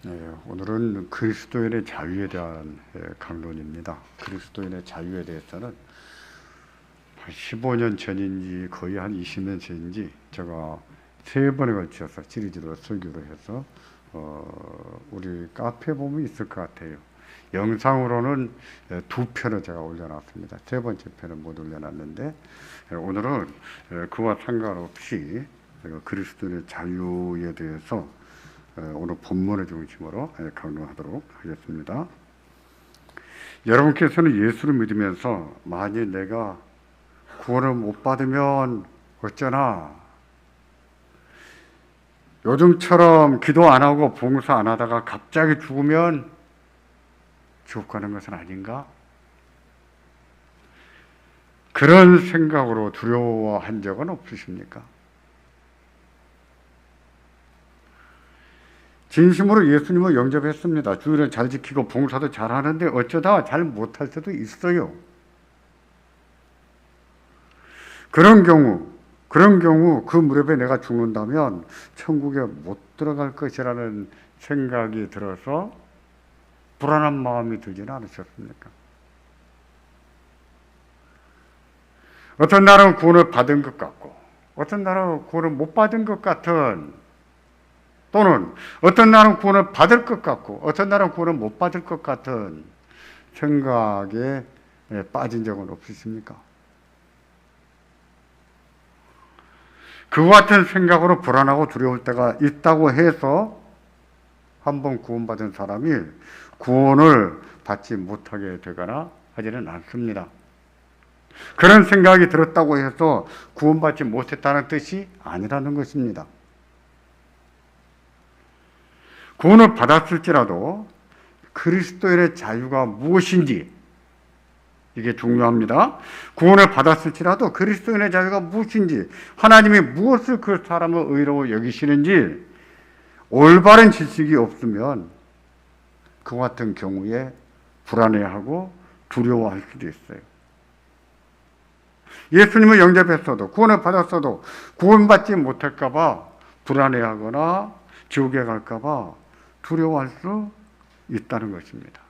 오늘은 그리스도인의 자유에 대한 강론입니다. 그리스도인의 자유에 대해서는 15년 전인지 거의 한 20년 전인지 제가 3번에 걸쳐서 시리즈로 설교를 해서 우리 카페에 보면 있을 것 같아요. 영상으로는 2편을 제가 올려놨습니다. 3번째 편은 못 올려놨는데 오늘은 그와 상관없이 그리스도인의 자유에 대해서 오늘 본문의 중심으로 강론하도록 하겠습니다. 여러분께서는 예수를 믿으면서 만일 내가 구원을 못 받으면 어쩌나, 요즘처럼 기도 안 하고 봉사 안 하다가 갑자기 죽으면 지옥 가는 것은 아닌가? 그런 생각으로 두려워한 적은 없으십니까? 진심으로 예수님을 영접했습니다. 주일은 잘 지키고 봉사도 잘 하는데 어쩌다 잘 못할 때도 있어요. 그런 경우 그 무렵에 내가 죽는다면 천국에 못 들어갈 것이라는 생각이 들어서 불안한 마음이 들지는 않으셨습니까? 어떤 날은 구원을 받은 것 같고 어떤 날은 구원을 못 받은 것 같은, 또는 어떤 날은 구원을 받을 것 같고 어떤 날은 구원을 못 받을 것 같은 생각에 빠진 적은 없으십니까? 그와 같은 생각으로 불안하고 두려울 때가 있다고 해서 한번 구원받은 사람이 구원을 받지 못하게 되거나 하지는 않습니다. 그런 생각이 들었다고 해서 구원받지 못했다는 뜻이 아니라는 것입니다. 구원을 받았을지라도 그리스도인의 자유가 무엇인지, 이게 중요합니다. 구원을 받았을지라도 그리스도인의 자유가 무엇인지, 하나님이 무엇을 그 사람을 의로워 여기시는지 올바른 지식이 없으면 그와 같은 경우에 불안해하고 두려워할 수도 있어요. 예수님을 영접했어도 구원을 받았어도 구원받지 못할까 봐 불안해하거나 지옥에 갈까 봐 두려워할 수 있다는 것입니다.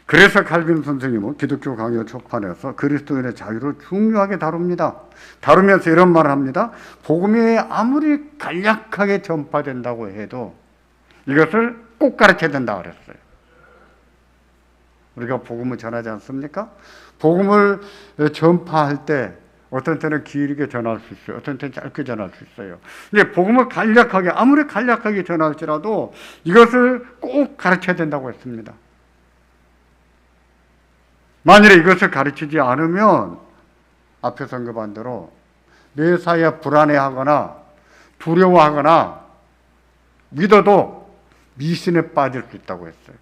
그래서 칼빈 선생님은 기독교 강요 초판에서 그리스도인의 자유를 중요하게 다룹니다. 다루면서 이런 말을 합니다. 복음이 아무리 간략하게 전파된다고 해도 이것을 꼭 가르쳐야 된다 그랬어요. 우리가 복음을 전하지 않습니까? 복음을 전파할 때 어떤 때는 길게 전할 수 있어요. 어떤 때는 짧게 전할 수 있어요. 근데 복음을 간략하게, 아무리 간략하게 전할지라도 이것을 꼭 가르쳐야 된다고 했습니다. 만일에 이것을 가르치지 않으면 앞에서 언급한 대로 매사에 불안해하거나 두려워하거나 믿어도 미신에 빠질 수 있다고 했어요.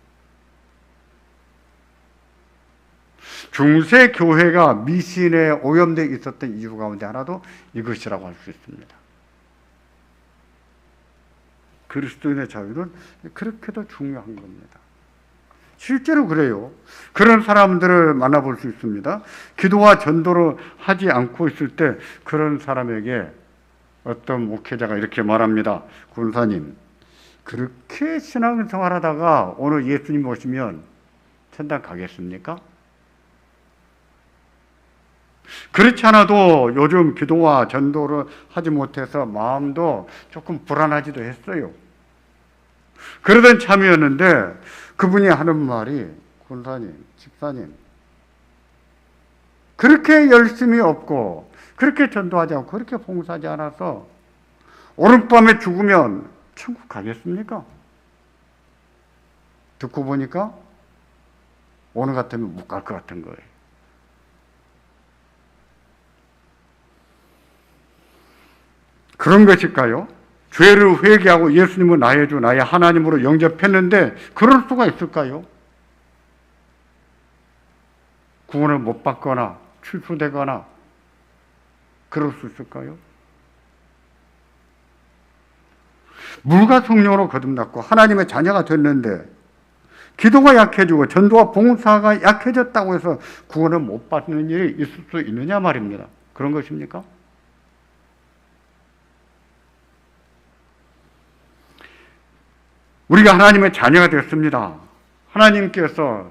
중세 교회가 미신에 오염되어 있었던 이유 가운데 하나도 이것이라고 할 수 있습니다. 그리스도인의 자유는 그렇게도 중요한 겁니다. 실제로 그래요. 그런 사람들을 만나볼 수 있습니다. 기도와 전도를 하지 않고 있을 때 그런 사람에게 어떤 목회자가 이렇게 말합니다. 군사님, 그렇게 신앙생활 하다가 오늘 예수님 오시면 천당 가겠습니까? 그렇지 않아도 요즘 기도와 전도를 하지 못해서 마음도 조금 불안하지도 했어요. 그러던 참이었는데 그분이 하는 말이, 군사님, 집사님, 그렇게 열심히 없고 그렇게 전도하지 않고 그렇게 봉사하지 않아서 오른밤에 죽으면 천국 가겠습니까? 듣고 보니까 오늘 같으면 못 갈 것 같은 거예요. 그런 것일까요? 죄를 회개하고 예수님을 나의 주, 나의 하나님으로 영접했는데 그럴 수가 있을까요? 구원을 못 받거나 출소되거나 그럴 수 있을까요? 물과 성령으로 거듭났고 하나님의 자녀가 됐는데 기도가 약해지고 전도와 봉사가 약해졌다고 해서 구원을 못 받는 일이 있을 수 있느냐 말입니다. 그런 것입니까? 우리가 하나님의 자녀가 되었습니다. 하나님께서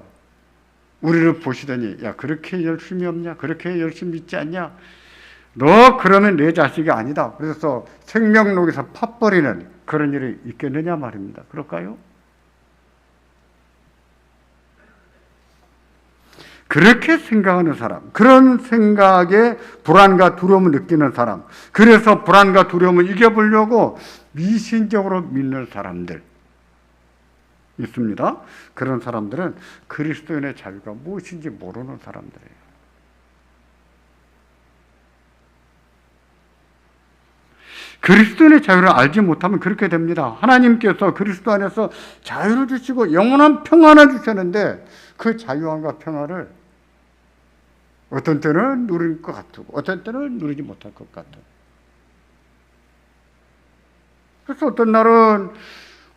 우리를 보시더니 야 그렇게 열심히 없냐? 그렇게 열심히 믿지 않냐? 너 그러면 내 자식이 아니다. 그래서 생명록에서 팥버리는 그런 일이 있겠느냐 말입니다. 그럴까요? 그렇게 생각하는 사람, 그런 생각에 불안과 두려움을 느끼는 사람, 그래서 불안과 두려움을 이겨보려고 미신적으로 믿는 사람들 있습니다. 그런 사람들은 그리스도인의 자유가 무엇인지 모르는 사람들이에요. 그리스도인의 자유를 알지 못하면 그렇게 됩니다. 하나님께서 그리스도 안에서 자유를 주시고 영원한 평안을 주셨는데 그 자유함과 평안을 어떤 때는 누릴 것 같고 어떤 때는 누리지 못할 것 같아요. 그래서 어떤 날은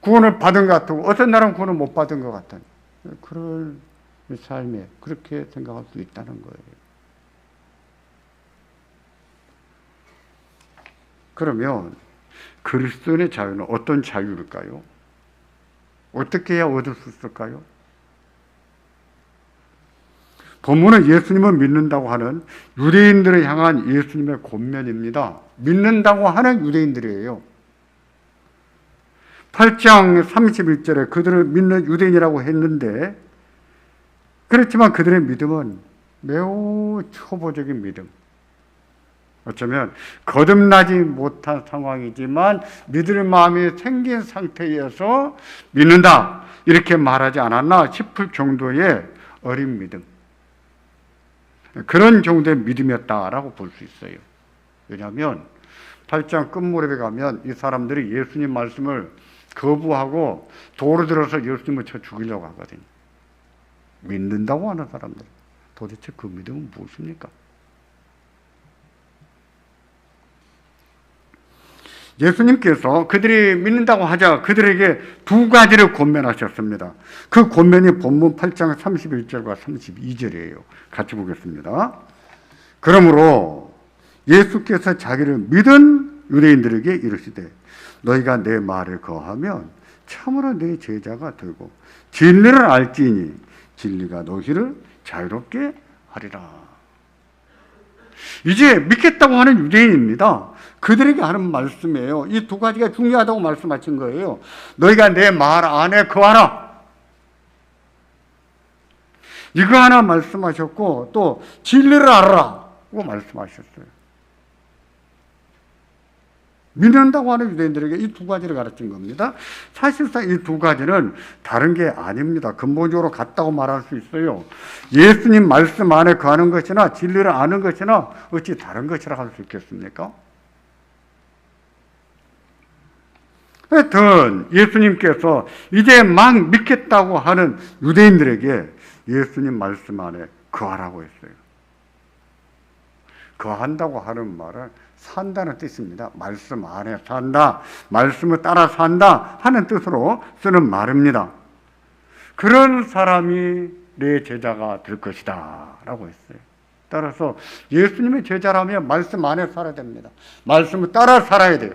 구원을 받은 것 같고 어떤 날은 구원을 못 받은 것 같은 그런 삶에 그렇게 생각할 수 있다는 거예요. 그러면 그리스도인의 자유는 어떤 자유일까요? 어떻게 해야 얻을 수 있을까요? 본문은 예수님을 믿는다고 하는 유대인들을 향한 예수님의 권면입니다. 믿는다고 하는 유대인들이에요. 8장 31절에 그들을 믿는 유대인이라고 했는데 그렇지만 그들의 믿음은 매우 초보적인 믿음. 어쩌면 거듭나지 못한 상황이지만 믿을 마음이 생긴 상태에서 믿는다 이렇게 말하지 않았나 싶을 정도의 어린 믿음. 그런 정도의 믿음이었다라고 볼 수 있어요. 왜냐하면 8장 끝무렵에 가면 이 사람들이 예수님 말씀을 거부하고 도로 들어서 예수님을 쳐 죽이려고 하거든요. 믿는다고 하는 사람들. 도대체 그 믿음은 무엇입니까? 예수님께서 그들이 믿는다고 하자 그들에게 두 가지를 권면하셨습니다. 그 권면이 본문 8장 31절과 32절이에요. 같이 보겠습니다. 그러므로 예수께서 자기를 믿은 유대인들에게 이르시되 너희가 내 말을 거하면 참으로 내 제자가 되고 진리를 알지니 진리가 너희를 자유롭게 하리라. 이제 믿겠다고 하는 유대인입니다. 그들에게 하는 말씀이에요. 이 두 가지가 중요하다고 말씀하신 거예요. 너희가 내 말 안에 거하라. 이거 하나 말씀하셨고 또 진리를 알아라고 말씀하셨어요. 믿는다고 하는 유대인들에게 이 두 가지를 가르친 겁니다. 사실상 이 두 가지는 다른 게 아닙니다. 근본적으로 같다고 말할 수 있어요. 예수님 말씀 안에 거하는 것이나 진리를 아는 것이나 어찌 다른 것이라 할 수 있겠습니까? 하여튼 예수님께서 이제 막 믿겠다고 하는 유대인들에게 예수님 말씀 안에 거하라고 했어요. 거한다고 하는 말은 산다는 뜻입니다. 말씀 안에 산다, 말씀을 따라 산다 하는 뜻으로 쓰는 말입니다. 그런 사람이 내 제자가 될 것이다 라고 했어요. 따라서 예수님의 제자라면 말씀 안에 살아야 됩니다. 말씀을 따라 살아야 돼요.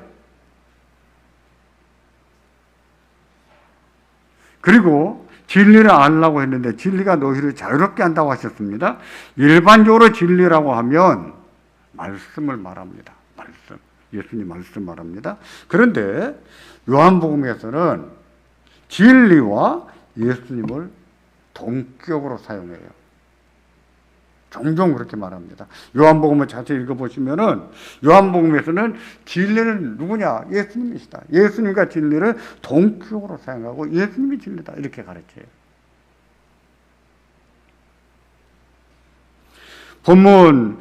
그리고 진리를 알라고 했는데 진리가 너희를 자유롭게 한다고 하셨습니다. 일반적으로 진리라고 하면 말씀을 말합니다. 말씀. 예수님 말씀 말합니다. 그런데 요한복음에서는 진리와 예수님을 동격으로 사용해요. 종종 그렇게 말합니다. 요한복음을 자세히 읽어보시면은 요한복음에서는 진리는 누구냐? 예수님이시다. 예수님과 진리를 동격으로 사용하고 예수님이 진리다. 이렇게 가르쳐요. 본문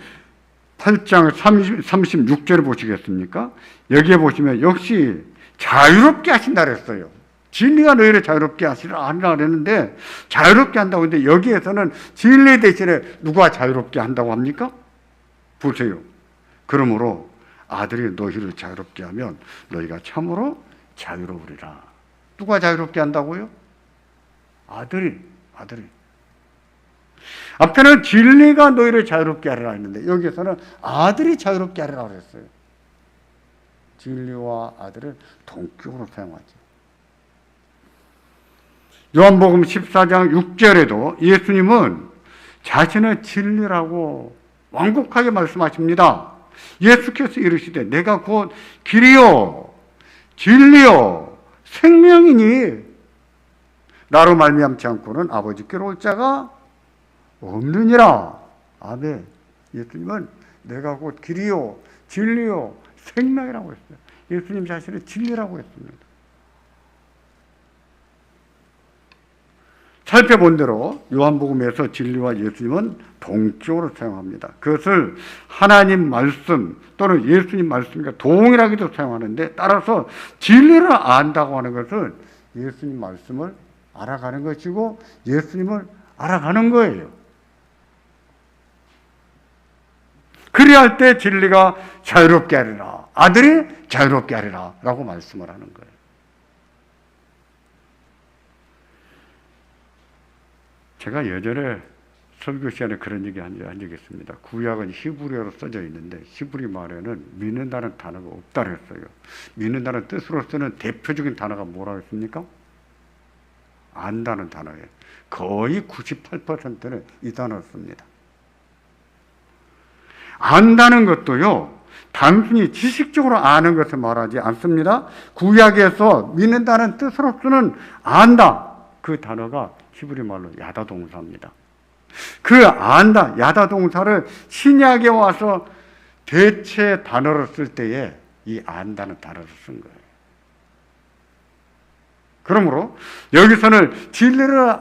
8장 36절을 보시겠습니까? 여기에 보시면 역시 자유롭게 하신다 그랬어요. 진리가 너희를 자유롭게 하시라 그랬는데 자유롭게 한다고 했는데 여기에서는 진리 대신에 누가 자유롭게 한다고 합니까? 보세요. 그러므로 아들이 너희를 자유롭게 하면 너희가 참으로 자유로우리라. 누가 자유롭게 한다고요? 아들이. 앞에는 진리가 너희를 자유롭게 하리라 했는데 여기에서는 아들이 자유롭게 하리라 그랬어요. 진리와 아들을 동격으로 사용하죠. 요한복음 14장 6절에도 예수님은 자신의 진리라고 완곡하게 말씀하십니다. 예수께서 이르시되 내가 곧 길이요 진리요 생명이니 나로 말미암지 않고는 아버지께로 올 자가 없느니라. 아멘. 예수님은 내가 곧 길이요 진리요 생명이라고 했어요. 예수님 자신을 진리라고 했습니다. 살펴본 대로 요한복음에서 진리와 예수님은 동격으로 사용합니다. 그것을 하나님 말씀 또는 예수님 말씀과 동일하게도 사용하는데, 따라서 진리를 안다고 하는 것은 예수님 말씀을 알아가는 것이고 예수님을 알아가는 거예요. 그리할 할 때 진리가 자유롭게 하리라, 아들이 자유롭게 하리라 라고 말씀을 하는 거예요. 제가 예전에 설교 시간에 그런 얘기 한 적이 있습니다. 구약은 히브리어로 써져 있는데 히브리 말에는 믿는다는 단어가 없다 그랬어요. 믿는다는 뜻으로 쓰는 대표적인 단어가 뭐라고 했습니까? 안다는 단어예요. 거의 98%는 이 단어를 씁니다. 안다는 것도요, 단순히 지식적으로 아는 것을 말하지 않습니다. 구약에서 믿는다는 뜻으로 쓰는 안다, 그 단어가 히브리 말로 야다 동사입니다. 그 안다, 야다 동사를 신약에 와서 대체 단어로 쓸 때에 이 안다는 단어를 쓴 거예요. 그러므로 여기서는 진리를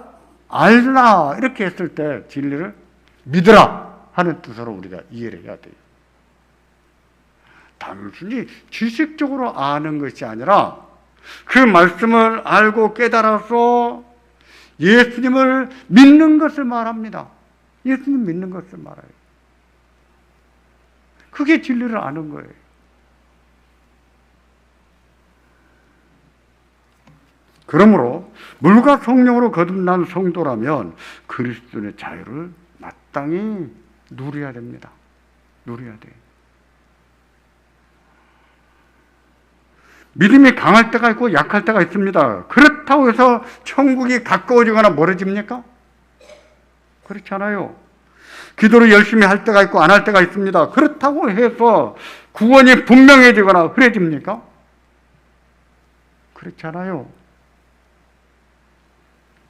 알라 이렇게 했을 때 진리를 믿으라 하는 뜻으로 우리가 이해를 해야 돼요. 단순히 지식적으로 아는 것이 아니라 그 말씀을 알고 깨달아서 예수님을 믿는 것을 말합니다. 예수님 믿는 것을 말해요. 그게 진리를 아는 거예요. 그러므로 물과 성령으로 거듭난 성도라면 그리스도의 자유를 마땅히 누려야 됩니다. 누려야 돼요. 믿음이 강할 때가 있고 약할 때가 있습니다. 그렇다고 해서 천국이 가까워지거나 멀어집니까? 그렇지 않아요. 기도를 열심히 할 때가 있고 안 할 때가 있습니다. 그렇다고 해서 구원이 분명해지거나 흐려집니까? 그렇지 않아요.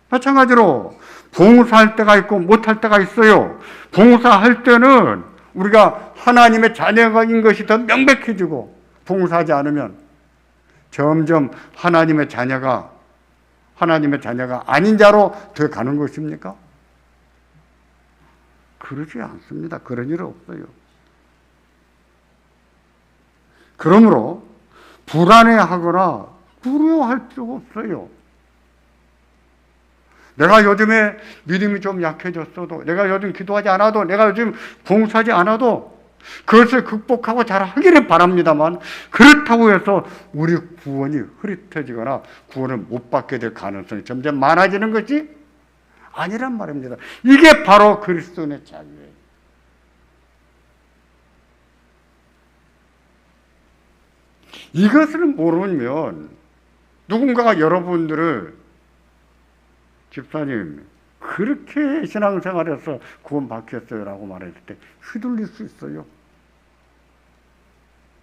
마찬가지로 봉사할 때가 있고 못할 때가 있어요. 봉사할 때는 우리가 하나님의 자녀인 것이 더 명백해지고, 봉사하지 않으면 점점 하나님의 자녀가 아닌 자로 돼 가는 것입니까? 그러지 않습니다. 그런 일은 없어요. 그러므로 불안해하거나 두려워할 필요가 없어요. 내가 요즘에 믿음이 좀 약해졌어도, 내가 요즘 기도하지 않아도, 내가 요즘 봉사하지 않아도 그것을 극복하고 잘 하기를 바랍니다만, 그렇다고 해서 우리 구원이 흐릿해지거나 구원을 못 받게 될 가능성이 점점 많아지는 것이 아니란 말입니다. 이게 바로 그리스도인의 자유예요. 이것을 모르면 누군가가 여러분들을 집사님 그렇게 신앙생활에서 구원 받겠어요 라고 말했을 때 휘둘릴 수 있어요.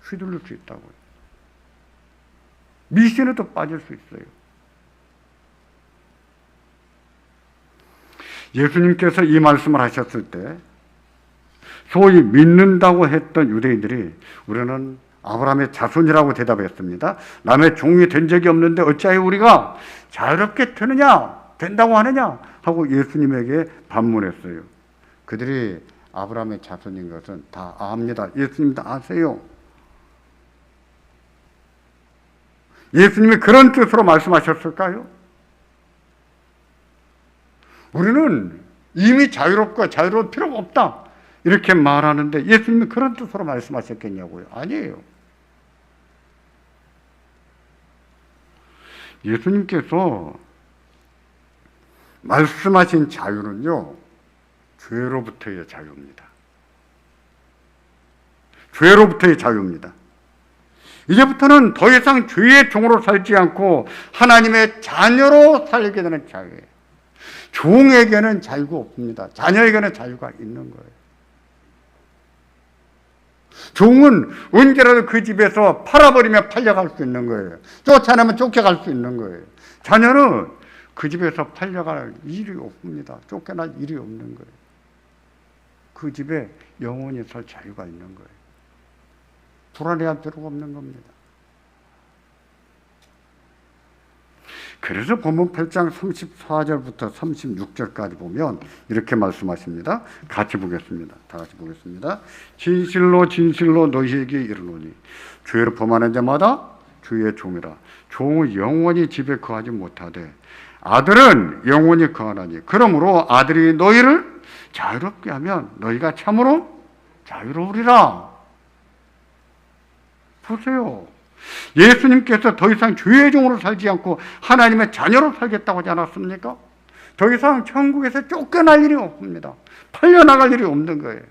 휘둘릴 수 있다고요. 미신에도 빠질 수 있어요. 예수님께서 이 말씀을 하셨을 때 소위 믿는다고 했던 유대인들이 우리는 아브라함의 자손이라고 대답했습니다. 남의 종이 된 적이 없는데 어찌하여 우리가 자유롭게 된다고 하느냐 하고 예수님에게 반문했어요. 그들이 아브라함의 자손인 것은 다 압니다. 예수님도 아세요. 예수님이 그런 뜻으로 말씀하셨을까요? 우리는 이미 자유롭고 자유로울 필요가 없다 이렇게 말하는데 예수님이 그런 뜻으로 말씀하셨겠냐고요? 아니에요. 예수님께서 말씀하신 자유는요, 죄로부터의 자유입니다. 죄로부터의 자유입니다. 이제부터는 더 이상 죄의 종으로 살지 않고 하나님의 자녀로 살게 되는 자유예요. 종에게는 자유가 없습니다. 자녀에게는 자유가 있는 거예요. 종은 언제라도 그 집에서 팔아버리면 팔려갈 수 있는 거예요. 쫓아내면 쫓겨갈 수 있는 거예요. 자녀는 그 집에서 팔려갈 일이 없습니다. 쫓겨날 일이 없는 거예요. 그 집에 영원히 살 자유가 있는 거예요. 불안해할 필요가 없는 겁니다. 그래서 본문 8장 34절부터 36절까지 보면 이렇게 말씀하십니다. 같이 보겠습니다. 다 같이 보겠습니다. 진실로 진실로 너희에게 이르노니 죄를 범하는 자마다 주의 종이라. 종은 영원히 집에 거하지 못하되 아들은 영원히 거하나니 그러므로 아들이 너희를 자유롭게 하면 너희가 참으로 자유로우리라. 보세요. 예수님께서 더 이상 죄의 종으로 살지 않고 하나님의 자녀로 살겠다고 하지 않았습니까? 더 이상 천국에서 쫓겨날 일이 없습니다. 팔려나갈 일이 없는 거예요.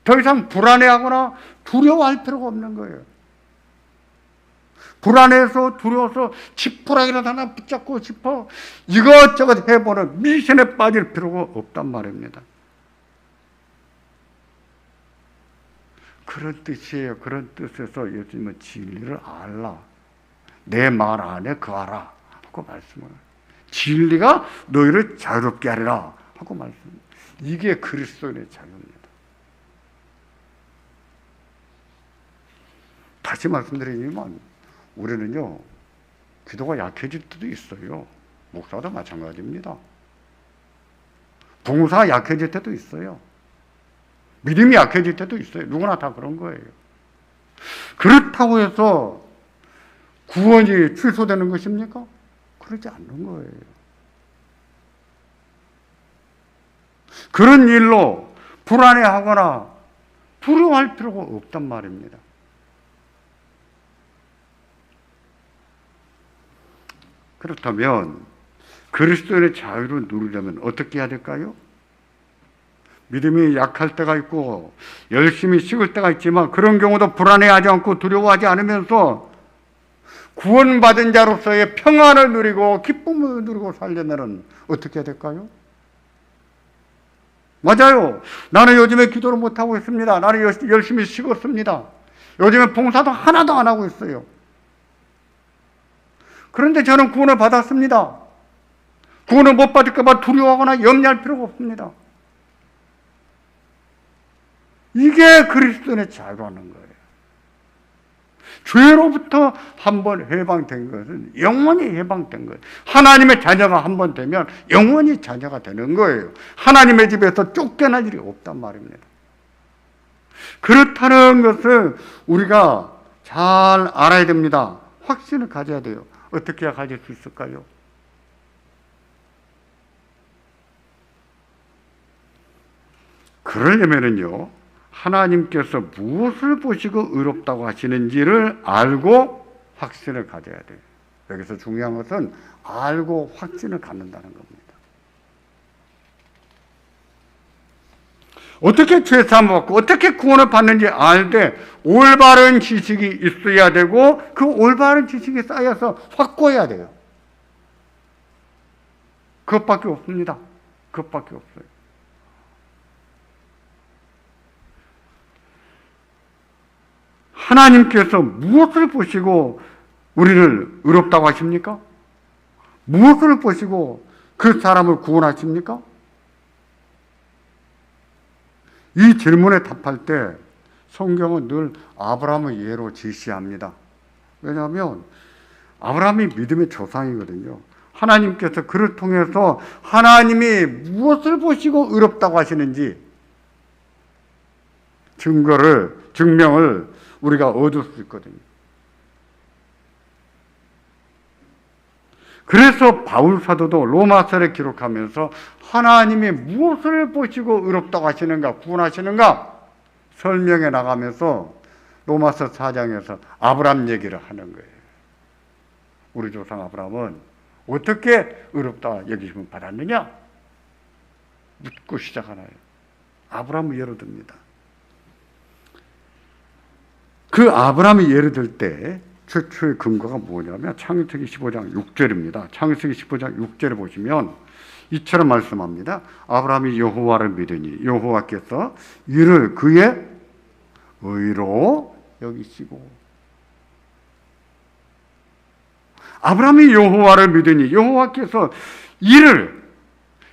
더 이상 불안해하거나 두려워할 필요가 없는 거예요. 불안해서 두려워서 지푸라기를 하나 붙잡고 싶어 이것저것 해보는 미신에 빠질 필요가 없단 말입니다. 그런 뜻이에요. 그런 뜻에서 예수님은 진리를 알라. 내 말 안에 거하라 하고 말씀을 해요. 진리가 너희를 자유롭게 하리라 하고 말씀을 해요. 이게 그리스도인의 자유입니다. 다시 말씀드리지만 우리는요, 기도가 약해질 때도 있어요. 목사도 마찬가지입니다. 봉사가 약해질 때도 있어요. 믿음이 약해질 때도 있어요. 누구나 다 그런 거예요. 그렇다고 해서 구원이 취소되는 것입니까? 그러지 않는 거예요. 그런 일로 불안해하거나 두려워할 필요가 없단 말입니다. 그렇다면 그리스도의 자유를 누리려면 어떻게 해야 될까요? 믿음이 약할 때가 있고 열심히 식을 때가 있지만 그런 경우도 불안해하지 않고 두려워하지 않으면서 구원받은 자로서의 평안을 누리고 기쁨을 누리고 살려면은 어떻게 해야 될까요? 맞아요. 나는 요즘에 기도를 못하고 있습니다. 나는 열심히 식었습니다. 요즘에 봉사도 하나도 안 하고 있어요. 그런데 저는 구원을 받았습니다. 구원을 못 받을까 봐 두려워하거나 염려할 필요가 없습니다. 이게 그리스도의 자유라는 거예요. 죄로부터 한번 해방된 것은 영원히 해방된 거예요. 하나님의 자녀가 한번 되면 영원히 자녀가 되는 거예요. 하나님의 집에서 쫓겨날 일이 없단 말입니다. 그렇다는 것을 우리가 잘 알아야 됩니다. 확신을 가져야 돼요. 어떻게 해야 가질 수 있을까요? 그러려면은요, 하나님께서 무엇을 보시고 의롭다고 하시는지를 알고 확신을 가져야 돼요. 여기서 중요한 것은 알고 확신을 갖는다는 겁니다. 어떻게 죄사함을 받고 어떻게 구원을 받는지 알되 올바른 지식이 있어야 되고 그 올바른 지식이 쌓여서 확고해야 돼요. 그것밖에 없습니다. 그것밖에 없어요. 하나님께서 무엇을 보시고 우리를 의롭다고 하십니까? 무엇을 보시고 그 사람을 구원하십니까? 이 질문에 답할 때 성경은 늘 아브라함의 예로 제시합니다. 왜냐하면 아브라함이 믿음의 조상이거든요. 하나님께서 그를 통해서 하나님이 무엇을 보시고 의롭다고 하시는지 증명을 우리가 얻을 수 있거든요. 그래서 바울 사도도 로마서를 기록하면서 하나님이 무엇을 보시고 의롭다고 하시는가, 구원하시는가 설명해 나가면서 로마서 4장에서 아브라함 얘기를 하는 거예요. 우리 조상 아브라함은 어떻게 의롭다 여기심을 받았느냐? 묻고 시작하나요? 아브라함을 예로 듭니다. 그 아브라함이 예를 들 때 최초의 근거가 뭐냐면 창세기 15장 6절입니다. 창세기 15장 6절에 보시면 이처럼 말씀합니다. 아브라함이 여호와를 믿으니 여호와께서 이를 그의 의로 여기시고. 아브라함이 여호와를 믿으니 여호와께서 이를,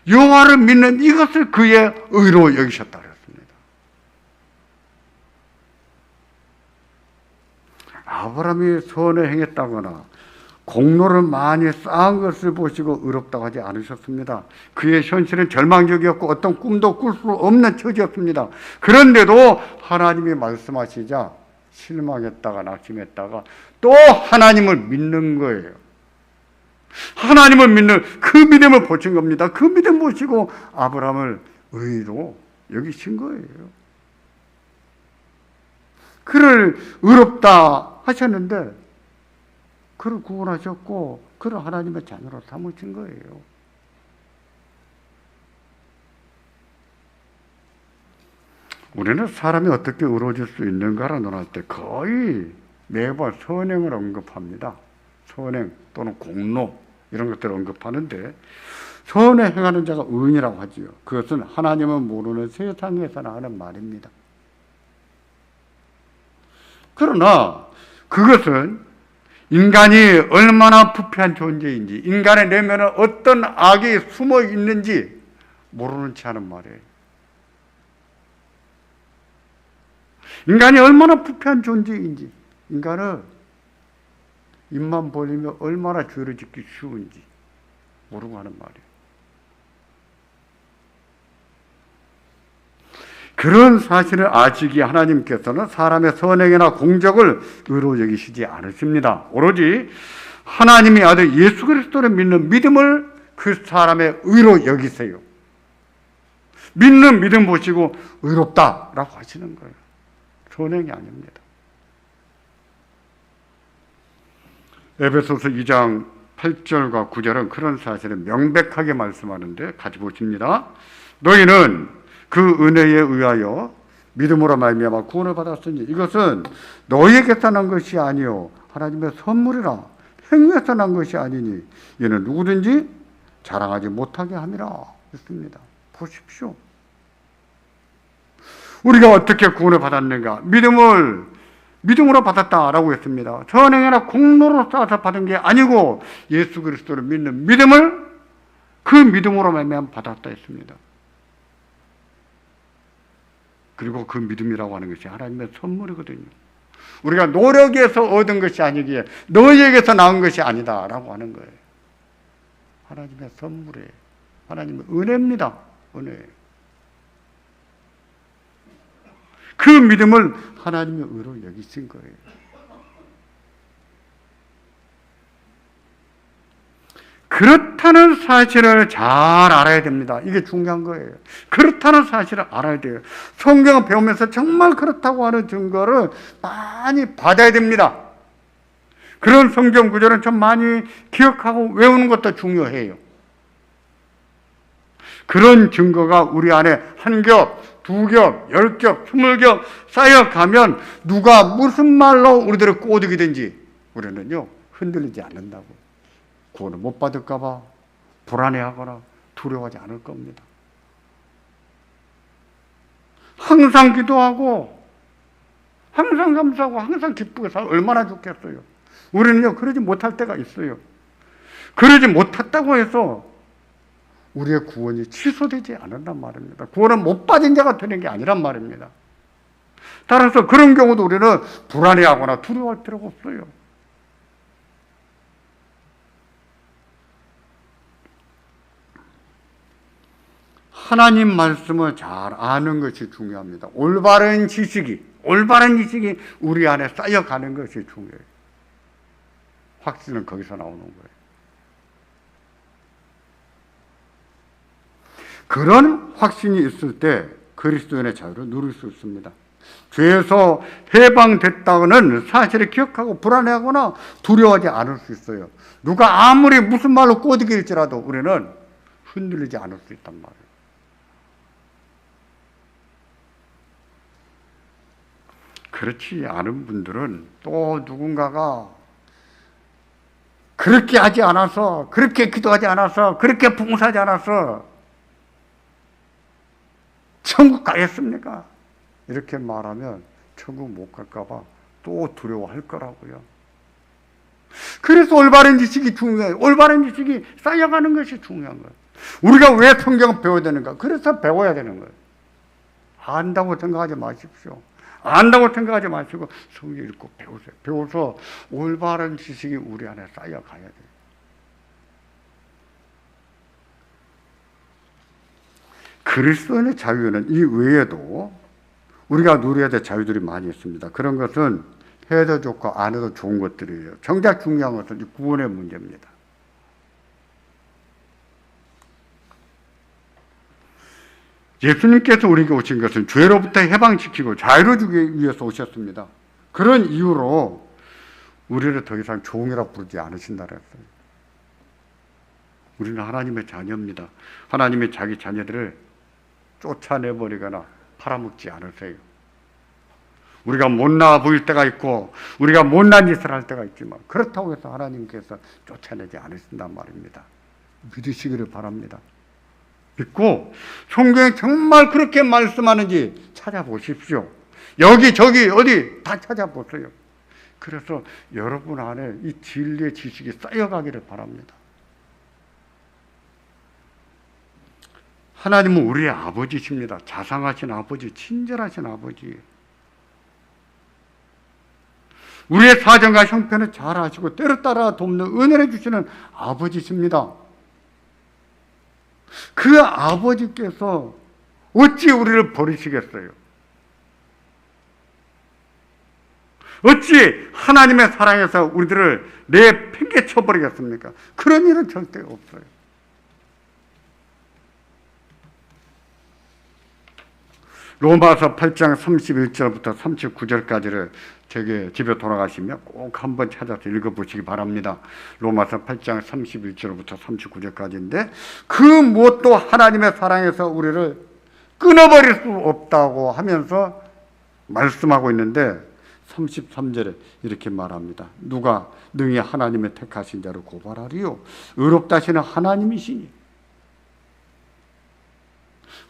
여호와를 믿는 이것을 그의 의로 여기셨다 그랬습니다. 아브라함이 선을 행했다거나 공로를 많이 쌓은 것을 보시고 의롭다고 하지 않으셨습니다. 그의 현실은 절망적이었고 어떤 꿈도 꿀 수 없는 처지였습니다. 그런데도 하나님이 말씀하시자 실망했다가 낙심했다가 또 하나님을 믿는 거예요. 하나님을 믿는 그 믿음을 보신 겁니다. 그 믿음 보시고 아브라함을 의로 여기신 거예요. 그를 의롭다 하셨는데 그를 구원하셨고 그를 하나님의 자녀로 삼으신 거예요. 우리는 사람이 어떻게 의로워질 수 있는가를 논할 때 거의 매번 선행을 언급합니다. 선행 또는 공로 이런 것들을 언급하는데 선을 행하는 자가 의인이라고 하지요. 그것은 하나님은 모르는 세상에서나 하는 말입니다. 그러나 그것은 인간이 얼마나 부패한 존재인지, 인간의 내면에 어떤 악이 숨어 있는지 모르는 채 하는 말이에요. 인간이 얼마나 부패한 존재인지, 인간은 입만 벌리면 얼마나 죄를 짓기 쉬운지 모르고 하는 말이에요. 그런 사실을 아시기에 하나님께서는 사람의 선행이나 공적을 의로 여기시지 않으십니다. 오로지 하나님의 아들 예수 그리스도를 믿는 믿음을 그 사람의 의로 여기세요. 믿는 믿음 보시고 의롭다라고 하시는 거예요. 선행이 아닙니다. 에베소서 2장 8절과 9절은 그런 사실을 명백하게 말씀하는데 같이 보십니다. 너희는 그 은혜에 의하여 믿음으로 말미암아 구원을 받았으니 이것은 너희에게서 난 것이 아니요 하나님의 선물이라. 행위에서 난 것이 아니니 이는 누구든지 자랑하지 못하게 함이라 했습니다. 보십시오. 우리가 어떻게 구원을 받았는가? 믿음으로 받았다라고 했습니다. 선행이나 공로로 쌓아서 받은 게 아니고 예수 그리스도를 믿는 믿음을 그 믿음으로 말미암아 받았다 했습니다. 그리고 그 믿음이라고 하는 것이 하나님의 선물이거든요. 우리가 노력해서 얻은 것이 아니기에 너희에게서 나온 것이 아니다라고 하는 거예요. 하나님의 선물이에요. 하나님의 은혜입니다. 은혜. 그 믿음을 하나님의 의로 여기신 거예요. 그렇다는 사실을 잘 알아야 됩니다. 이게 중요한 거예요. 그렇다는 사실을 알아야 돼요. 성경을 배우면서 정말 그렇다고 하는 증거를 많이 받아야 됩니다. 그런 성경 구절은 좀 많이 기억하고 외우는 것도 중요해요. 그런 증거가 우리 안에 한 겹, 두 겹, 10겹, 20겹 쌓여가면 누가 무슨 말로 우리들을 꼬드기든지 우리는요 흔들리지 않는다고. 구원을 못 받을까 봐 불안해하거나 두려워하지 않을 겁니다. 항상 기도하고 항상 감사하고 항상 기쁘게 살고 얼마나 좋겠어요. 우리는요 그러지 못할 때가 있어요. 그러지 못했다고 해서 우리의 구원이 취소되지 않는단 말입니다. 구원은 못 받은 자가 되는 게 아니란 말입니다. 따라서 그런 경우도 우리는 불안해하거나 두려워할 필요가 없어요. 하나님 말씀을 잘 아는 것이 중요합니다. 올바른 지식이 우리 안에 쌓여가는 것이 중요해요. 확신은 거기서 나오는 거예요. 그런 확신이 있을 때 그리스도인의 자유를 누릴 수 있습니다. 죄에서 해방됐다는 사실을 기억하고 불안해하거나 두려워하지 않을 수 있어요. 누가 아무리 무슨 말로 꼬드길지라도 우리는 흔들리지 않을 수 있단 말이에요. 그렇지 않은 분들은 또 누군가가 그렇게 하지 않아서, 그렇게 기도하지 않아서, 그렇게 봉사하지 않아서 천국 가겠습니까? 이렇게 말하면 천국 못 갈까봐 또 두려워할 거라고요. 그래서 올바른 지식이 중요해요. 올바른 지식이 쌓여가는 것이 중요한 거예요. 우리가 왜 성경을 배워야 되는가? 그래서 배워야 되는 거예요. 안다고 생각하지 마십시오. 안다고 생각하지 마시고 성경 읽고 배우세요. 배워서 올바른 지식이 우리 안에 쌓여가야 돼요. 그리스도인의 자유는 이 외에도 우리가 누려야 될 자유들이 많이 있습니다. 그런 것은 해도 좋고 안 해도 좋은 것들이에요. 정작 중요한 것은 구원의 문제입니다. 예수님께서 우리에게 오신 것은 죄로부터 해방시키고 자유를 주기 위해서 오셨습니다. 그런 이유로 우리를 더 이상 종이라 부르지 않으신다 그랬어요. 우리는 하나님의 자녀입니다. 하나님의 자기 자녀들을 쫓아내버리거나 팔아먹지 않으세요. 우리가 못나 보일 때가 있고 우리가 못난 짓을 할 때가 있지만 그렇다고 해서 하나님께서 쫓아내지 않으신단 말입니다. 믿으시기를 바랍니다. 믿고 성경에 정말 그렇게 말씀하는지 찾아보십시오. 여기 저기 어디 다 찾아보세요. 그래서 여러분 안에 이 진리의 지식이 쌓여가기를 바랍니다. 하나님은 우리의 아버지십니다. 자상하신 아버지, 친절하신 아버지. 우리의 사정과 형편을 잘 아시고 때로 따라 돕는 은혜를 주시는 아버지십니다. 그 아버지께서 어찌 우리를 버리시겠어요? 어찌 하나님의 사랑에서 우리들을 내팽개쳐 버리겠습니까? 그런 일은 절대 없어요. 로마서 8장 31절부터 39절까지를 저기 집에 돌아가시면 꼭 한번 찾아서 읽어보시기 바랍니다. 로마서 8장 31절부터 39절까지인데 그 무엇도 하나님의 사랑에서 우리를 끊어버릴 수 없다고 하면서 말씀하고 있는데 33절에 이렇게 말합니다. 누가 능히 하나님의 택하신 자를 고발하리요? 의롭다 하시는 하나님이시니.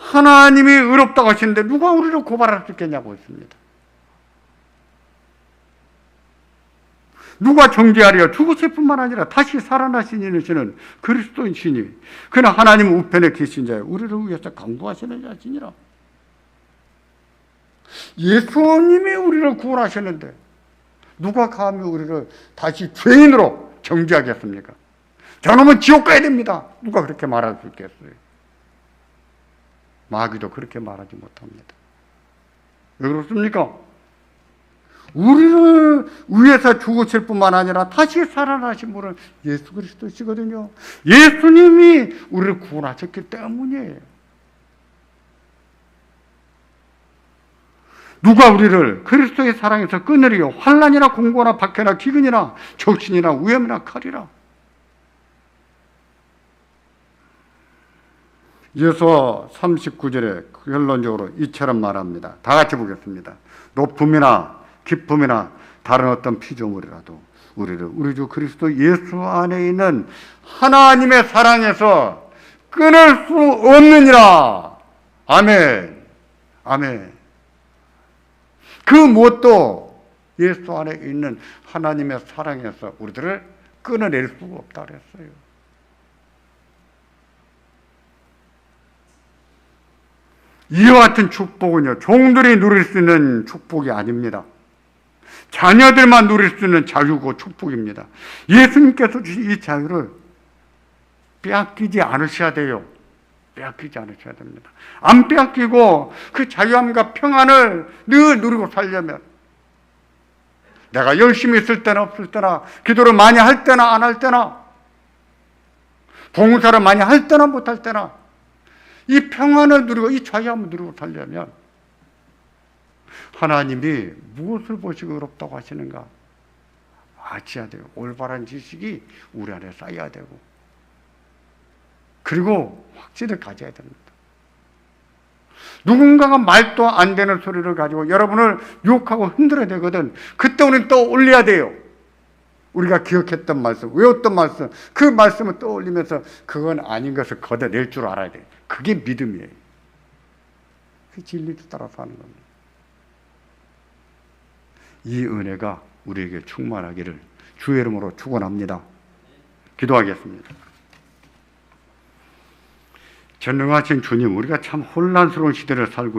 하나님이 의롭다고 하시는데 누가 우리를 고발할 수 있겠냐고 했습니다. 누가 정죄하리요? 죽으실 뿐만 아니라 다시 살아나신 이시는 그리스도이시니 그는 하나님 우편에 계신 자요 우리를 위해서 강구하시는 자시니라. 예수님이 우리를 구원하셨는데 누가 감히 우리를 다시 죄인으로 정죄하겠습니까? 저놈은 지옥 가야 됩니다. 누가 그렇게 말할 수 있겠어요? 마귀도 그렇게 말하지 못합니다. 왜 그렇습니까? 우리를 위해서 죽으실 뿐만 아니라 다시 살아나신 분은 예수 그리스도시거든요. 예수님이 우리를 구원하셨기 때문이에요. 누가 우리를 그리스도의 사랑에서 끊으리요? 환난이나 공고나 박해나 기근이나 적신이나 위험이나 칼이라. 예수와 39절에 결론적으로 이처럼 말합니다. 다 같이 보겠습니다. 높음이나 기쁨이나 다른 어떤 피조물이라도 우리를 우리 주 그리스도 예수 안에 있는 하나님의 사랑에서 끊을 수 없느니라. 아멘. 아멘. 그 무엇도 예수 안에 있는 하나님의 사랑에서 우리들을 끊어낼 수가 없다 그랬어요. 이와 같은 축복은요, 종들이 누릴 수 있는 축복이 아닙니다. 자녀들만 누릴 수 있는 자유고 축복입니다. 예수님께서 주신 이 자유를 빼앗기지 않으셔야 돼요. 빼앗기지 않으셔야 됩니다. 안 빼앗기고 그 자유함과 평안을 늘 누리고 살려면 내가 열심히 있을 때나 없을 때나 기도를 많이 할 때나 안 할 때나 봉사를 많이 할 때나 못 할 때나 이 평안을 누리고 이 자유함을 누리고 살려면 하나님이 무엇을 보시고 의롭다고 하시는가 아셔야 돼요. 올바른 지식이 우리 안에 쌓여야 되고 그리고 확신을 가져야 됩니다. 누군가가 말도 안 되는 소리를 가지고 여러분을 유혹하고 흔들어야 되거든. 그때 우리는 떠올려야 돼요. 우리가 기억했던 말씀, 외웠던 말씀, 그 말씀을 떠올리면서 그건 아닌 것을 걷어낼 줄 알아야 돼요. 그게 믿음이에요. 그 진리도 따라서 하는 겁니다. 이 은혜가 우리에게 충만하기를 주의 이름으로 축원합니다. 기도하겠습니다. 전능하신 주님, 우리가 참 혼란스러운 시대를 살고 있습니다.